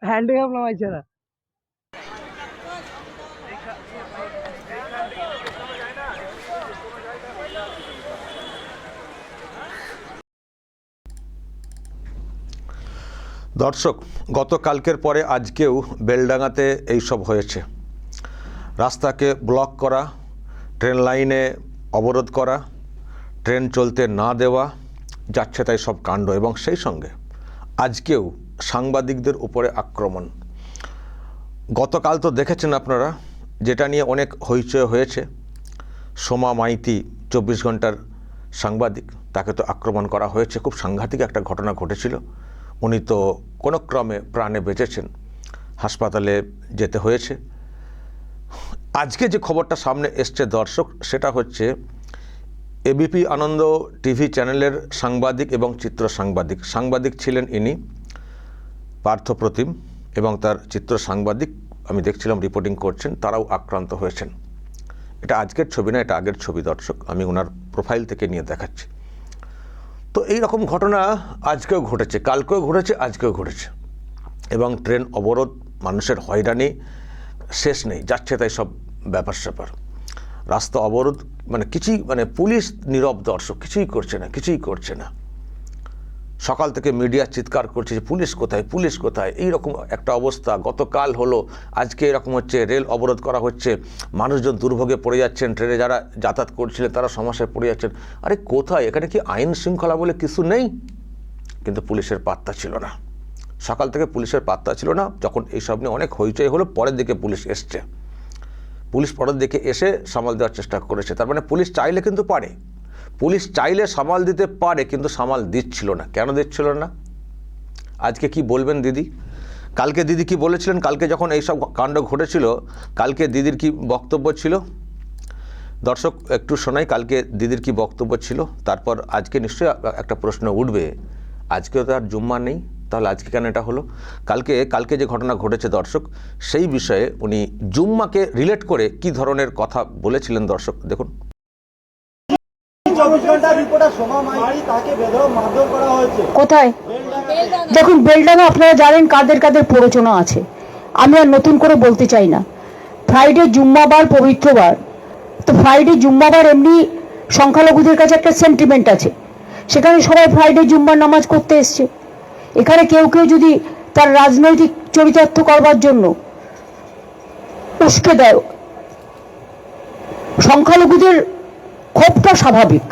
Handicap নামাইছে না। দর্শক, গতকালকের পরে আজকেও বেলডাঙাতে এইসব হয়েছে। রাস্তাকে ব্লক করা, ট্রেন লাইনে অবরোধ করা, ট্রেন চলতে না দেওয়া, যাচ্ছে তাই সব কাণ্ড, এবং সেই সঙ্গে আজকেও সাংবাদিকদের উপরে আক্রমণ। গতকাল তো দেখেছেন আপনারা, যেটা নিয়ে অনেক হইচই হয়েছে। সোমা মাইতি 24 ঘন্টার সাংবাদিক, তাকে তো আক্রমণ করা হয়েছে। খুব সাংঘাতিক একটা ঘটনা ঘটেছিল। উনি তো কোনো ক্রমে প্রাণে বেঁচেছেন, হাসপাতালে যেতে হয়েছে। আজকে যে খবরটা সামনে এসছে দর্শক, সেটা হচ্ছে এবিপি আনন্দ টিভি চ্যানেলের সাংবাদিক এবং চিত্র সাংবাদিক ছিলেন ইনি, পার্থপ্রতিম, এবং তার চিত্র সাংবাদিক আমি দেখছিলাম রিপোর্টিং করছেন, তারাও আক্রান্ত হয়েছেন। এটা আজকের ছবি না, এটা আগের ছবি দর্শক, আমি ওনার প্রোফাইল থেকে নিয়ে দেখাচ্ছি। তো এই রকম ঘটনা আজকেও ঘটেছে, কালকেও ঘটেছে, আজকেও ঘটেছে, এবং ট্রেন অবরোধ, মানুষের হয়রানি শেষ নেই, যাচ্ছে তাই সব ব্যাপার স্যাপার। রাস্তা অবরোধ, কিছুই, পুলিশ নীরব দর্শক, কিছুই করছে না। সকাল থেকে মিডিয়া চিৎকার করছে যে পুলিশ কোথায়, পুলিশ কোথায়, এইরকম একটা অবস্থা। গতকাল হলো, আজকে এরকম হচ্ছে, রেল অবরোধ করা হচ্ছে, মানুষজন দুর্ভোগে পড়ে যাচ্ছেন, ট্রেনে যারা যাতায়াত করছিলেন তারা সমস্যায় পড়ে যাচ্ছেন। আরে কোথায়, এখানে কি আইন শৃঙ্খলা বলে কিছু নেই? কিন্তু পুলিশের পাত্তা ছিল না, সকাল থেকে পুলিশের পাত্তা ছিল না। যখন এইসব নিয়ে অনেক হইচই হলো, পরের দিকে পুলিশ এসছে, পুলিশ পরের দিকে এসে সামাল দেওয়ার চেষ্টা করেছে। তার মানে পুলিশ চাইলে কিন্তু পারে, পুলিশ চাইলে সামাল দিতে পারে, কিন্তু সামাল দিচ্ছিল না। কেন দিচ্ছিল না? আজকে কি বলবেন দিদি? কালকে দিদি কি বলেছিলেন? কালকে যখন এইসব কাণ্ড ঘটেছিল, কালকে দিদির কি বক্তব্য ছিল দর্শক? একটু শোনাই কালকে দিদির কি বক্তব্য ছিল, তারপর আজকে নিশ্চয়ই একটা প্রশ্ন উঠবে। আজকেও তো আর জুম্মা নেই, তাহলে আজকে কেন এটা হলো? কালকে যে ঘটনা ঘটেছে দর্শক, সেই বিষয়ে উনি জুম্মাকে রিলেট করে কি ধরনের কথা বলেছিলেন দর্শক দেখুন। কোথায়? দেখুন, বেলডাঙা আপনারা জানেন কাদের কাদের প্ররোচনা আছে, আমি আর নতুন করে বলতে চাই না। ফ্রাইডে জুম্মাবার পবিত্রবার, তো ফ্রাইডে জুম্মাবার এমনি সংখ্যালঘুদের কাছে একটা সেন্টিমেন্ট আছে, সেখানে সবাই ফ্রাইডে জুম্মার নামাজ করতে এসছে। এখানে কেউ কেউ যদি তার রাজনৈতিক চরিতার্থ করবার জন্য উস্কে দেয়, সংখ্যালঘুদের ক্ষোভটা স্বাভাবিক,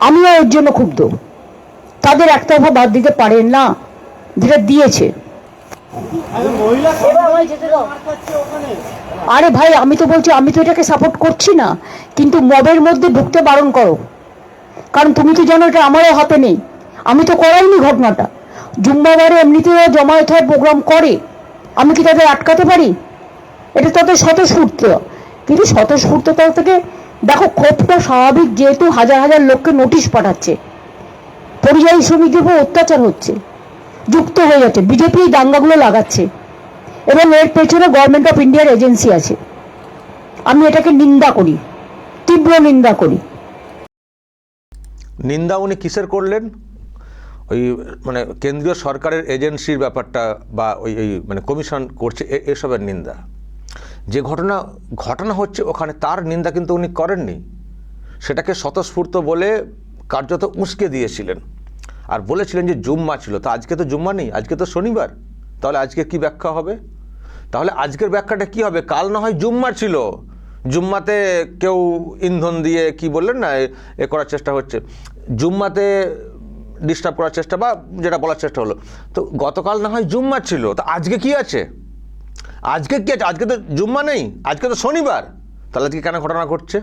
আমিও এর জন্য ক্ষুব্ধ। তাদের একতরফা বাদ দিতে পারেন না, যেটা দিয়েছে। আরে ভাই, আমি তো বলছি, আমি তো এটাকে সাপোর্ট করছি না, কিন্তু মবের মধ্যে ঢুকতে বারণ করো। কারণ তুমি তো জানো এটা আমারও হাতে নেই, আমি তো করাইনি ঘটনাটা। জুম্মাবারে এমনিতেও জমায়েত হয়, প্রোগ্রাম করে, আমি কি তাদের আটকাতে পারি? এটা তাদের স্বতঃস্ফূর্ত, কিন্তু স্বতঃস্ফূর্ততা থেকে দেখো ক্ষোভটা স্বাভাবিক, যেহেতু হাজার হাজার লোককে নোটিশ পাঠাচ্ছে, পরিযায়ী শ্রমিকদের উপর অত্যাচার হচ্ছে, যুক্ত হয়ে যাচ্ছে, বিজেপি দাঙ্গাগুলো লাগাচ্ছে, এবং এর পেছনে গভর্নমেন্ট অফ ইন্ডিয়ার এজেন্সি আছে। আমি এটাকে নিন্দা করি, তীব্র নিন্দা করি। নিন্দা উনি কিসের করলেন? ওই কেন্দ্রীয় সরকারের এজেন্সির ব্যাপারটা, বা ওই কমিশন করছে এসবের নিন্দা। যে ঘটনা হচ্ছে ওখানে, তার নিন্দা কিন্তু উনি করেননি। সেটাকে স্বতঃস্ফূর্ত বলে কার্যত উস্কে দিয়েছিলেন, আর বলেছিলেন যে জুম্মা ছিল। তা আজকে তো জুম্মা নেই, আজকে তো শনিবার। তাহলে আজকে কি ব্যাখ্যা হবে? তাহলে আজকের ব্যাখ্যাটা কি হবে? কাল না হয় জুম্মা ছিল, জুম্মাতে কেউ ইন্ধন দিয়ে কি বললেন না, এ করার চেষ্টা হচ্ছে, জুম্মাতে ডিস্টার্ব করার চেষ্টা, বা যেটা বলার চেষ্টা হলো। তো গতকাল না হয় জুম্মা ছিল, তো আজকে কি আছে? আজকে কি আছে? আজকে তো জুম্মা নেই, আজকে তো শনিবার। তাহলে আজকে কেন ঘটনা ঘটছে?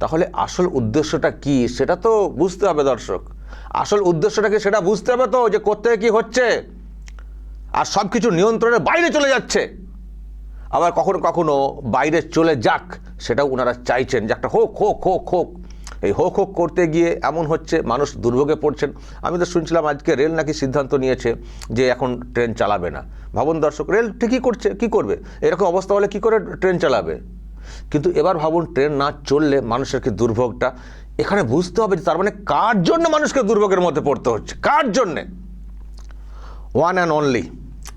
তাহলে আসল উদ্দেশ্যটা কি সেটা তো বুঝতে হবে দর্শক। আসল উদ্দেশ্যটা কি সেটা বুঝতে হবে তো, যে কোত্থেকে কি হচ্ছে, আর সব কিছু নিয়ন্ত্রণের বাইরে চলে যাচ্ছে। আবার কখনো কখনো বাইরে চলে যাক, সেটাও ওনারা চাইছেন, যে একটা হোক হোক হোক হোক। এই হোক হোক করতে গিয়ে এমন হচ্ছে, মানুষ দুর্ভোগে পড়ছেন। আমি তো শুনছিলাম আজকে রেল নাকি সিদ্ধান্ত নিয়েছে যে এখন ট্রেন চালাবে না। ভাবুন দর্শক, রেল ঠিকই করছে, কি করবে? এরকম অবস্থা হলে কি করে ট্রেন চালাবে? কিন্তু এবার ভাবুন, ট্রেন না চললে মানুষের কি দুর্ভোগটা, এখানে বুঝতে হবে যে তার মানে কার জন্য মানুষকে দুর্ভোগের মধ্যে পড়তে হচ্ছে, কার জন্যে? ওয়ান অ্যান্ড অনলি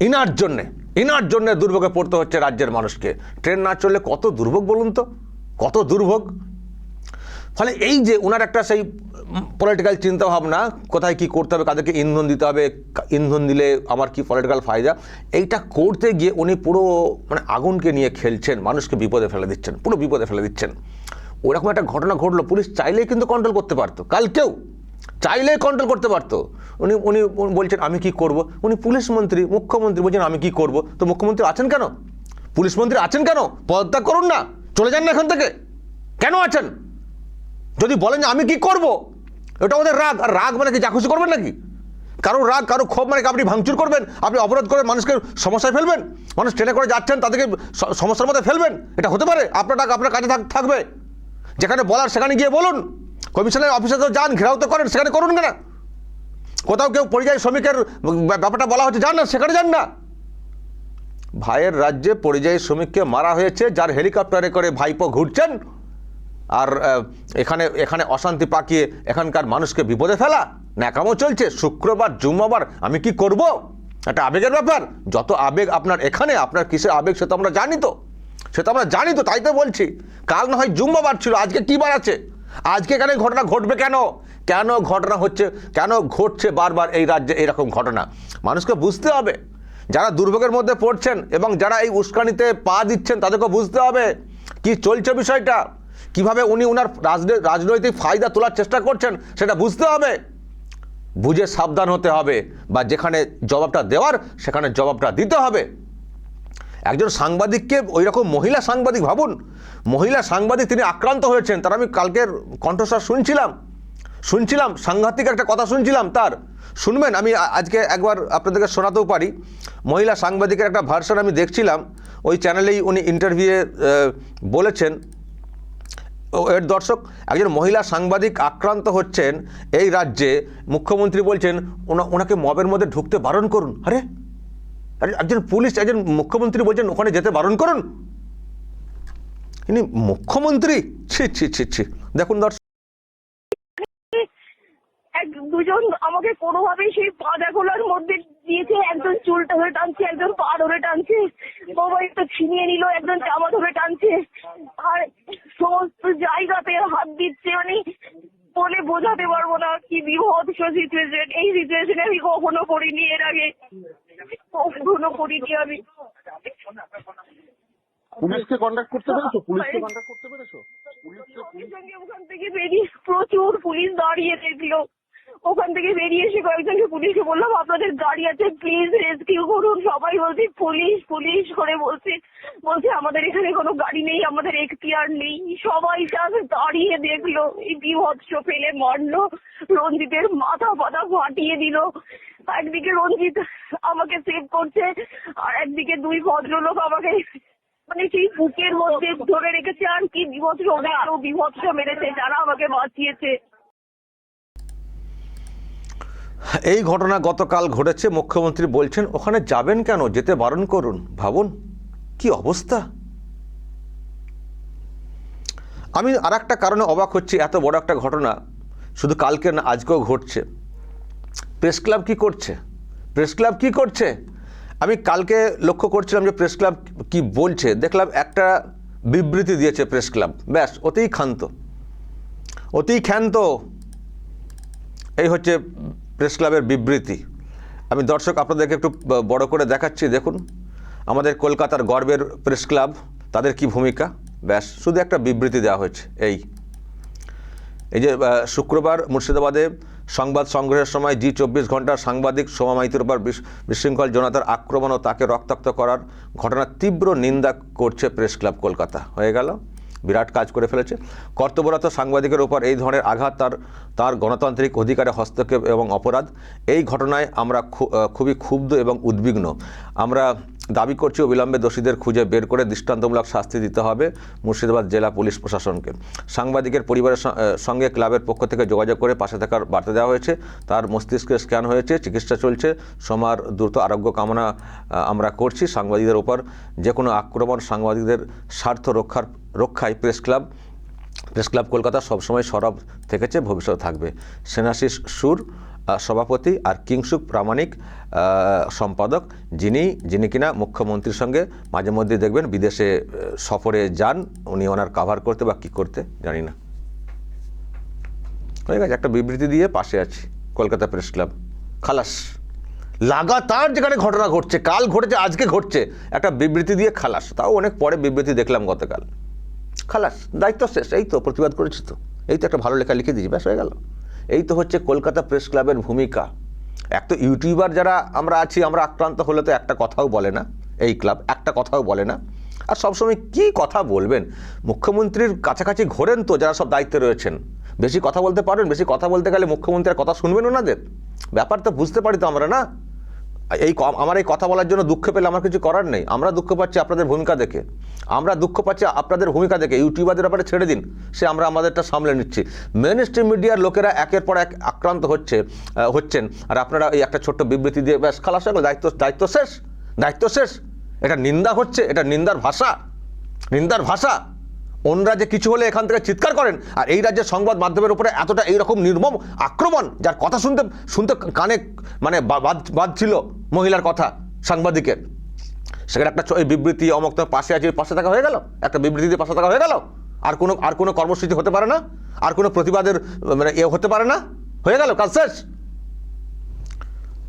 ইনার জন্যে দুর্ভোগে পড়তে হচ্ছে রাজ্যের মানুষকে। ট্রেন না চললে কত দুর্ভোগ বলুন তো, কত দুর্ভোগ। ফলে এই যে ওনার একটা সেই পলিটিক্যাল চিন্তাভাবনা, কোথায় কি করতে হবে, কাদেরকে ইন্ধন দিতে হবে, ইন্ধন দিলে আমার কি পলিটিক্যাল ফায়দা, এইটা করতে গিয়ে উনি পুরো মানে আগুনকে নিয়ে খেলছেন, মানুষকে বিপদে ফেলে দিচ্ছেন, পুরো বিপদে ফেলে দিচ্ছেন। ওরকম একটা ঘটনা ঘটলো, পুলিশ চাইলেই কিন্তু কন্ট্রোল করতে পারতো, কালকেও চাইলেই কন্ট্রোল করতে পারতো। উনি উনি বলছেন আমি কি করব, উনি পুলিশ মন্ত্রী, মুখ্যমন্ত্রী, বলছেন আমি কি করব। তো মুখ্যমন্ত্রী আছেন কেন, পুলিশ মন্ত্রী আছেন কেন? পদত্যাগ করুন না, চলে যান না এখান থেকে, কেন আছেন? যদি বলেন যে আমি কি করব, এটা আমাদের রাগ। আর রাগ মানে কি যা খুশি করবেন নাকি? কারো রাগ, কারো ক্ষোভ মানে কি আপনি ভাঙচুর করবেন, আপনি অবরোধ করে মানুষকে সমস্যায় ফেলবেন, মানুষ ট্রেনে করে যাচ্ছেন তাদেরকে সমস্যার মধ্যে ফেলবেন? এটা হতে পারে? আপনার রাগ আপনার কাছে থাকবে, যেখানে বলার সেখানে গিয়ে বলুন। কমিশনের অফিসে তো যান, ঘেরাও তো করেন, সেখানে করুন কেন? কোথাও কেউ পরিযায়ী শ্রমিকের ব্যাপারটা বলা হচ্ছে, যান না, সেখানে যান না। ভাইয়ের রাজ্যে পরিযায়ী শ্রমিককে মারা হয়েছে, যার হেলিকপ্টারে করে ভাইপো ঘুরছেন, আর এখানে এখানে অশান্তি পাকিয়ে এখানকার মানুষকে বিপদে ফেলা, ন্যাকামো চলছে। শুক্রবার জুম্মাবার আমি কি করব, একটা আবেগের ব্যাপার। যত আবেগ আপনার এখানে, আপনার কিসের আবেগ সে তো আমরা জানি তো, তাই তো বলছি। কাল না হয় জুম্মাবার ছিল, আজকে কি বার আছে? আজকে কেন ঘটনা ঘটবে? কেন ঘটনা হচ্ছে, কেন ঘটছে বারবার এই রাজ্যে এরকম ঘটনা? মানুষকে বুঝতে হবে, যারা দুর্ভোগের মধ্যে পড়ছেন এবং যারা এই উস্কানিতে পা দিচ্ছেন তাদেরকে বুঝতে হবে কি চলছে বিষয়টা, কিভাবে উনি ওনার রাজনৈতিক ফায়দা তোলার চেষ্টা করছেন সেটা বুঝতে হবে, বুঝে সাবধান হতে হবে, বা যেখানে জবাবটা দেওয়ার সেখানে জবাবটা দিতে হবে। একজন সাংবাদিককে, ওই রকম মহিলা সাংবাদিক, ভাবুন মহিলা সাংবাদিক তিনি আক্রান্ত হয়েছেন, তার আমি কালকের কণ্ঠস্বর শুনছিলাম, সাংঘাতিক একটা কথা শুনছিলাম তার। শুনবেন, আমি আজকে একবার আপনাদেরকে শোনাতেও পারি। মহিলা সাংবাদিকের একটা ভার্সন আমি দেখছিলাম, ওই চ্যানেলেই উনি ইন্টারভিউয়ে বলেছেন। এর দর্শক, একজন মহিলা সাংবাদিক আক্রান্ত হচ্ছেন এই রাজ্যে, মুখ্যমন্ত্রী বলছেন ওনাকে মবের মধ্যে ঢুকতে বারণ করুন। আরে একজন পুলিশ, একজন মুখ্যমন্ত্রী বলছেন ওখানে যেতে বারণ করুন। ইনি মুখ্যমন্ত্রী? ছি। দেখুন দর্শক, দুজন আমাকে কোনোভাবে সেই পাদাগুলোর মধ্যে দিয়েছে, একজন চুলটা ধরে টানছে, একজন পা ধরে টানছে, মোবাইলটা ছিনিয়ে নিল, একজন জামা ধরে টানছে, আর সমস্ত জায়গাতে হাত দিচ্ছে। মানে বলে বোঝাতে পারবো না কি বিভৎস সিচুয়েশন। এই সিচুয়েশনে আমি কখনো পড়িনি এর আগে, আমি। পুলিশকে কন্ট্যাক্ট করতে পেরেছো? সঙ্গে ওখান থেকে বেরিয়ে প্রচুর পুলিশ দাঁড়িয়ে দেখলো, ওখান থেকে বেরিয়ে এসে কয়েকজনকে পুলিশকে বললাম আপনাদের গাড়ি আছে, প্লিজ রেস্কিউ করুন। সবাই বলছে পুলিশ করে বলছে আমাদের এখানে কোনো গাড়ি নেই, আমাদের এখতিয়ার নেই। সবাই জাস্ট দাঁড়িয়ে দেখলো, এই বিভৎস ফেলে মারলো, রঞ্জিতের মাথা ফাটিয়ে দিল। একদিকে রঞ্জিত আমাকে সেভ করছে, আর একদিকে দুই ভদ্রলোক আমাকে মানে সেই বুকের মধ্যে ধরে রেখেছে। আর কি বিভৎস মেরেছে যারা আমাকে বাঁচিয়েছে। এই ঘটনা গতকাল ঘটেছে। মুখ্যমন্ত্রী বলছেন ওখানে যাবেন কেন, যেতে বারণ করুন। ভাবুন কি অবস্থা। আমি আর একটা কারণে অবাক হচ্ছি, এত বড় একটা ঘটনা শুধু কালকে না, আজকেও ঘটছে। প্রেস ক্লাব কি করছে? আমি কালকে লক্ষ্য করছিলাম যে প্রেস ক্লাব কি বলছে, দেখলাম একটা বিবৃতি দিয়েছে প্রেস ক্লাব, ব্যাস, অতিই ক্ষান্ত। এই হচ্ছে প্রেস ক্লাবের বিবৃতি। আমি দর্শক আপনাদেরকে একটু বড় করে দেখাচ্ছি, দেখুন আমাদের কলকাতার গর্বের প্রেস ক্লাব, তাদের কি ভূমিকা, ব্যাস, শুধু একটা বিবৃতি দেওয়া হয়েছে। এই যে শুক্রবার মুর্শিদাবাদে সংবাদ সংগ্রহের সময় জি24 ঘন্টার সাংবাদিক সোমা মাইতির উপর বিশৃঙ্খল জনতার আক্রমণ ও তাকে রক্তাক্ত করার ঘটনার তীব্র নিন্দা করছে প্রেস ক্লাব কলকাতা। হয়ে গেল, বিরাট কাজ করে ফেলেছে। কর্তব্যরত সাংবাদিকের উপর এই ধরনের আঘাত তার গণতান্ত্রিক অধিকারে হস্তক্ষেপ এবং অপরাধ। এই ঘটনায় আমরা খুবই ক্ষুব্ধ এবং উদ্বিগ্ন। আমরা দাবি করছি অবিলম্বে দোষীদের খুঁজে বের করে দৃষ্টান্তমূলক শাস্তি দিতে হবে মুর্শিদাবাদ জেলা পুলিশ প্রশাসনকে। সাংবাদিকের পরিবারের সঙ্গে ক্লাবের পক্ষ থেকে যোগাযোগ করে পাশে থাকার বার্তা দেওয়া হয়েছে। তার মস্তিষ্কে স্ক্যান হয়েছে, চিকিৎসা চলছে। সোমার দ্রুত আরোগ্য কামনা আমরা করছি। সাংবাদিকদের ওপর যে কোনো আক্রমণ, সাংবাদিকদের স্বার্থ রক্ষায় প্রেস ক্লাব কলকাতা সবসময় সরব থেকেছে, ভবিষ্যৎ থাকবে। সেনাশিস সুর সভাপতি আর কিংসুক প্রামাণিক সম্পাদক, যিনি কিনা মুখ্যমন্ত্রীর সঙ্গে মাঝে মধ্যে দেখবেন বিদেশে সফরে যান, উনি ওনার কাভার করতে বা কী করতে জানি না। হয়ে গেছে, একটা বিবৃতি দিয়ে পাশে আছি। কলকাতা প্রেস ক্লাব খালাস, লাগাতার যেখানে ঘটনা ঘটছে, কাল ঘটেছে আজকে ঘটছে, একটা বিবৃতি দিয়ে খালাস। তাও অনেক পরে বিবৃতি দেখলাম গতকাল, খালাস, দায়িত্ব শেষ। এই তো প্রতিবাদ করেছি, তো এই তো একটা ভালো লেখা লিখে দিয়েছি, ব্যাস হয়ে গেল। এই তো হচ্ছে কলকাতা প্রেস ক্লাবের ভূমিকা। এক তো ইউটিউবার যারা আমরা আছি, আমরা আক্রান্ত হলে তো একটা কথাও বলে না এই ক্লাব, একটা কথাও বলে না। আর সবসময় কি কথা বলবেন, মুখ্যমন্ত্রীর কাছাকাছি ঘোরেন তো যারা সব দায়িত্বে রয়েছেন, বেশি কথা বলতে পারেন। বেশি কথা বলতে গেলে মুখ্যমন্ত্রীর কথা শুনবেন ওনাদের, ব্যাপার তো বুঝতে পারি তো আমরা না। আমার এই কথা বলার জন্য দুঃখ পেলে আমার কিছু করার নেই। আমরা দুঃখ পাচ্ছি আপনাদের ভূমিকা দেখে, আমরা দুঃখ পাচ্ছি আপনাদের ভূমিকা দেখে। ইউটিউবারদের ব্যাপারে ছেড়ে দিন, সে আমরা আমাদেরটা সামলে নিচ্ছি। মেন স্ট্রিম মিডিয়ার লোকেরা একের পর এক আক্রান্ত হচ্ছেন, আর আপনারা এই একটা ছোট্ট বিবৃতি দিয়ে ব্যাস খালাস হয়ে গেল, দায়িত্ব শেষ, দায়িত্ব শেষ। এটা নিন্দা হচ্ছে, এটা নিন্দার ভাষা। অন্য রাজ্যে কিছু হলে এখান থেকে চিৎকার করেন, আর এই রাজ্যের সংবাদ মাধ্যমের উপরে এতটা এইরকম নির্মম আক্রমণ, যার কথা শুনতে কানে মানে বাজছিল মহিলার কথা সাংবাদিকের, সেখানে একটা বিবৃতি অমক পাশে আছে, পাশে থাকা হয়ে গেল, একটা বিবৃতি দিয়ে পাশে থাকা হয়ে গেল। আর কোনো কর্মসূচি হতে পারে না, আর কোনো প্রতিবাদের মানে হতে পারে না, হয়ে গেল, কাজ শেষ।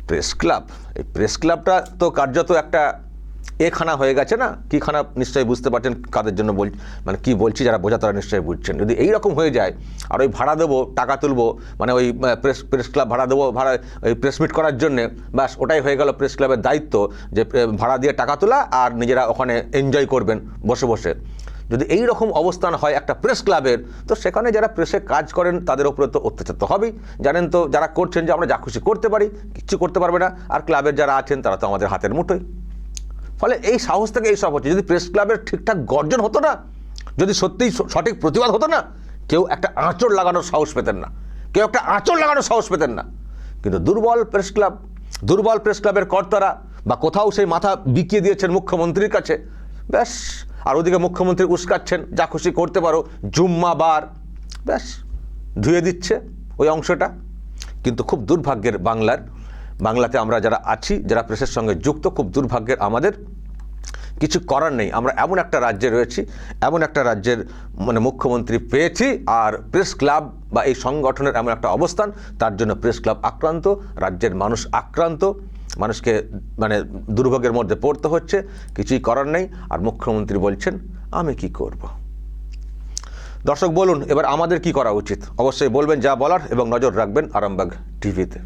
প্রেস ক্লাব, এই প্রেস ক্লাবটা তো কার্যত একটা খানা হয়ে গেছে না। কি খানা নিশ্চয়ই বুঝতে পারছেন কাদের জন্য মানে কি বলছি, যারা বোঝা তারা নিশ্চয়ই বুঝছেন। যদি এইরকম হয়ে যায়, আর ওই ভাড়া দেবো, টাকা তুলবো, মানে ওই প্রেস ক্লাব ভাড়া দেবো, ওই প্রেস মিট করার জন্যে, ব্যাস ওটাই হয়ে গেল প্রেস ক্লাবের দায়িত্ব, যে ভাড়া দিয়ে টাকা তোলা আর নিজেরা ওখানে এনজয় করবেন বসে বসে। যদি এই রকম অবস্থান হয় একটা প্রেস ক্লাবের, তো সেখানে যারা প্রেসে কাজ করেন তাদের উপরে তো অত্যাচার তো হবেই। জানেন তো যারা করছেন যে আমরা যা খুশি করতে পারি, কিচ্ছু করতে পারবে না। আর ক্লাবের যারা আছেন তারা তো আমাদের হাতের মুঠোয়। ফলে এই সাহস থেকে এই সব হচ্ছে। যদি প্রেস ক্লাবের ঠিকঠাক গর্জন হতো না, যদি সত্যিই সঠিক প্রতিবাদ হতো না, কেউ একটা আঁচড় লাগানোর সাহস পেতেন না। কিন্তু দুর্বল প্রেস ক্লাবের কর্তারা বা কোথাও সেই মাথা বিকিয়ে দিয়েছেন মুখ্যমন্ত্রীর কাছে, ব্যাস। আর ওদিকে মুখ্যমন্ত্রী উস্কাচ্ছেন, যা খুশি করতে পারো, জুম্মাবার, ব্যাস ধুয়ে দিচ্ছে ওই অংশটা। কিন্তু খুব দুর্ভাগ্যের বাংলাতে আমরা যারা আছি, যারা প্রেসের সঙ্গে যুক্ত, খুব দুর্ভাগ্যের, আমাদের কিছু করার নেই। আমরা এমন একটা রাজ্যে রয়েছি, এমন একটা রাজ্যের মানে মুখ্যমন্ত্রী পেয়েছি, আর প্রেস ক্লাব বা এই সংগঠনের এমন একটা অবস্থান, তার জন্য প্রেস ক্লাব আক্রান্ত, রাজ্যের মানুষ আক্রান্ত, মানুষকে মানে দুর্ভোগের মধ্যে পড়তে হচ্ছে, কিছুই করার নেই। আর মুখ্যমন্ত্রী বলছেন আমি কি করব। দর্শক বলুন এবার আমাদের কি করা উচিত, অবশ্যই বলবেন যা বলার, এবং নজর রাখবেন আরামবাগ টিভিতে।